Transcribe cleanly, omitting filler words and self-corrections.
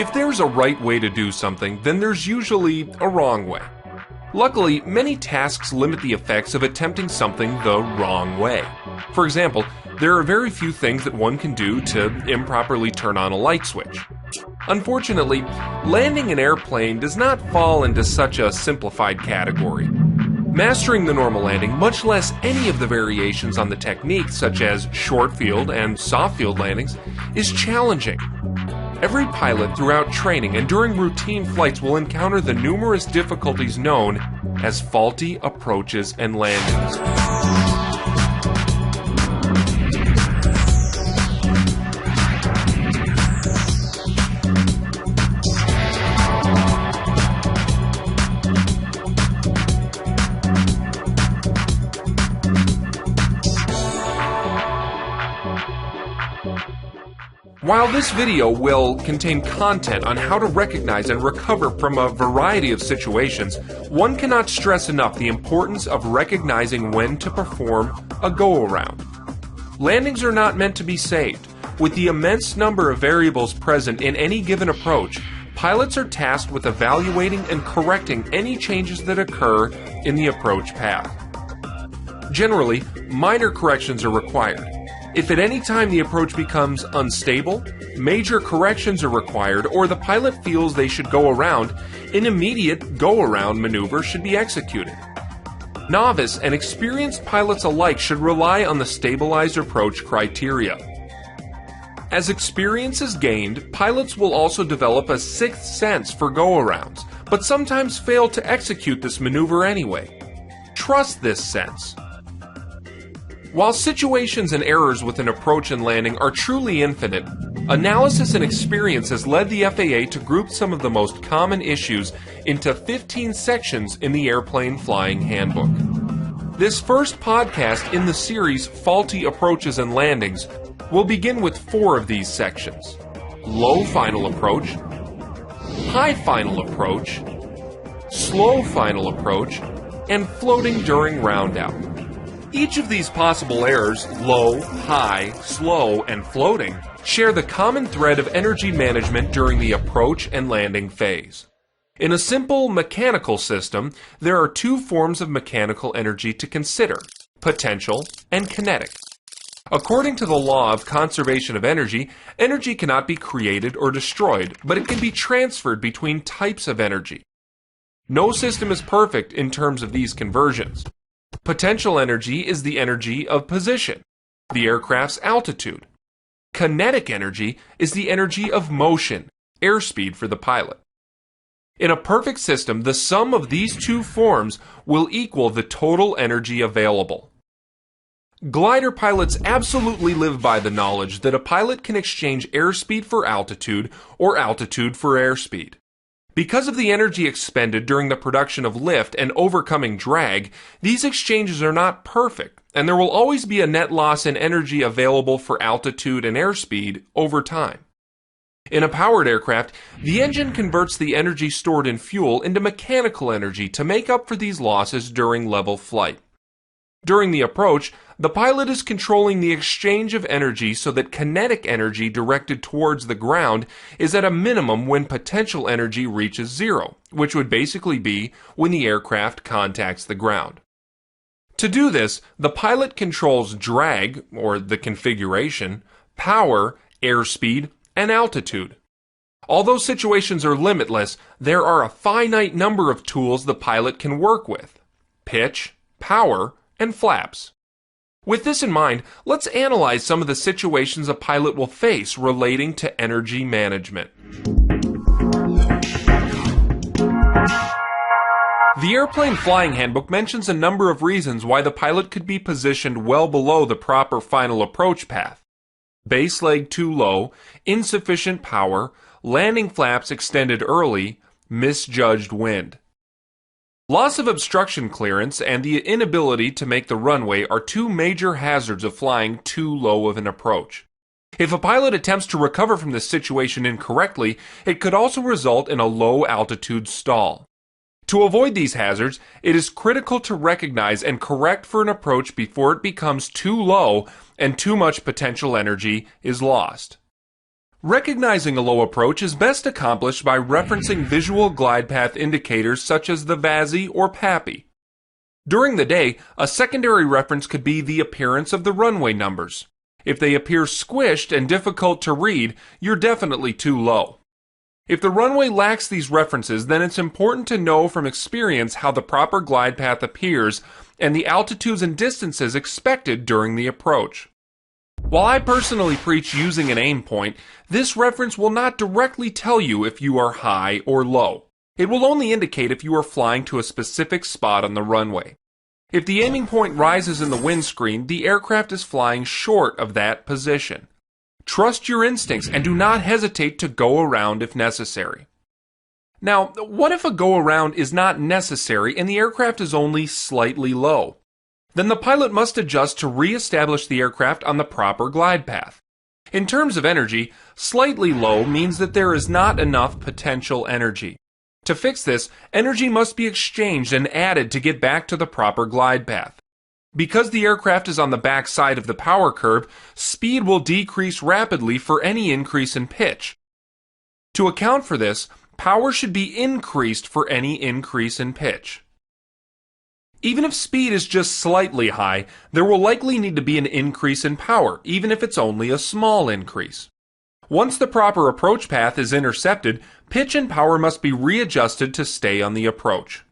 If there's a right way to do something, then there's usually a wrong way. Luckily, many tasks limit the effects of attempting something the wrong way. For example, there are very few things that one can do to improperly turn on a light switch. Unfortunately, landing an airplane does not fall into such a simplified category. Mastering the normal landing, much less any of the variations on the technique such as short field and soft field landings, is challenging. Every pilot throughout training and during routine flights will encounter the numerous difficulties known as faulty approaches and landings. While this video will contain content on how to recognize and recover from a variety of situations, one cannot stress enough the importance of recognizing when to perform a go-around. Landings are not meant to be saved. With the immense number of variables present in any given approach, pilots are tasked with evaluating and correcting any changes that occur in the approach path. Generally, minor corrections are required. If at any time the approach becomes unstable, major corrections are required, or the pilot feels they should go around, an immediate go-around maneuver should be executed. Novice and experienced pilots alike should rely on the stabilized approach criteria. As experience is gained, pilots will also develop a sixth sense for go-arounds, but sometimes fail to execute this maneuver anyway. Trust this sense. While situations and errors with an approach and landing are truly infinite, analysis and experience has led the FAA to group some of the most common issues into 15 sections in the Airplane Flying Handbook. This first podcast in the series Faulty Approaches and Landings will begin with 4 of these sections: low final approach, high final approach, slow final approach, and floating during round-out. Each of these possible errors, low, high, slow, and floating, share the common thread of energy management during the approach and landing phase. In a simple mechanical system, there are 2 forms of mechanical energy to consider: potential and kinetic. According to the law of conservation of energy, energy cannot be created or destroyed, but it can be transferred between types of energy. No system is perfect in terms of these conversions. Potential energy is the energy of position, the aircraft's altitude. Kinetic energy is the energy of motion, airspeed for the pilot. In a perfect system, the sum of these 2 forms will equal the total energy available. Glider pilots absolutely live by the knowledge that a pilot can exchange airspeed for altitude or altitude for airspeed. Because of the energy expended during the production of lift and overcoming drag, these exchanges are not perfect, and there will always be a net loss in energy available for altitude and airspeed over time. In a powered aircraft, the engine converts the energy stored in fuel into mechanical energy to make up for these losses during level flight. During the approach, the pilot is controlling the exchange of energy so that kinetic energy directed towards the ground is at a minimum when potential energy reaches 0, which would basically be when the aircraft contacts the ground. To do this, the pilot controls drag, or the configuration, power, airspeed, and altitude. Although situations are limitless, there are a finite number of tools the pilot can work with: pitch, power, and flaps. With this in mind, let's analyze some of the situations a pilot will face relating to energy management. The Airplane Flying Handbook mentions a number of reasons why the pilot could be positioned well below the proper final approach path: base leg too low, insufficient power, landing flaps extended early, misjudged wind. Loss of obstruction clearance and the inability to make the runway are 2 major hazards of flying too low of an approach. If a pilot attempts to recover from this situation incorrectly, it could also result in a low altitude stall. To avoid these hazards, it is critical to recognize and correct for an approach before it becomes too low and too much potential energy is lost. Recognizing a low approach is best accomplished by referencing visual glide path indicators such as the VASI or PAPI. During the day, a secondary reference could be the appearance of the runway numbers. If they appear squished and difficult to read, you're definitely too low. If the runway lacks these references, then it's important to know from experience how the proper glide path appears and the altitudes and distances expected during the approach. While I personally preach using an aim point, this reference will not directly tell you if you are high or low. It will only indicate if you are flying to a specific spot on the runway. If the aiming point rises in the windscreen, the aircraft is flying short of that position. Trust your instincts and do not hesitate to go around if necessary. Now, what if a go around is not necessary and the aircraft is only slightly low? Then the pilot must adjust to re-establish the aircraft on the proper glide path. In terms of energy, slightly low means that there is not enough potential energy. To fix this, energy must be exchanged and added to get back to the proper glide path. Because the aircraft is on the back side of the power curve, speed will decrease rapidly for any increase in pitch. To account for this, power should be increased for any increase in pitch. Even if speed is just slightly high, there will likely need to be an increase in power, even if it's only a small increase. Once the proper approach path is intercepted, pitch and power must be readjusted to stay on the approach.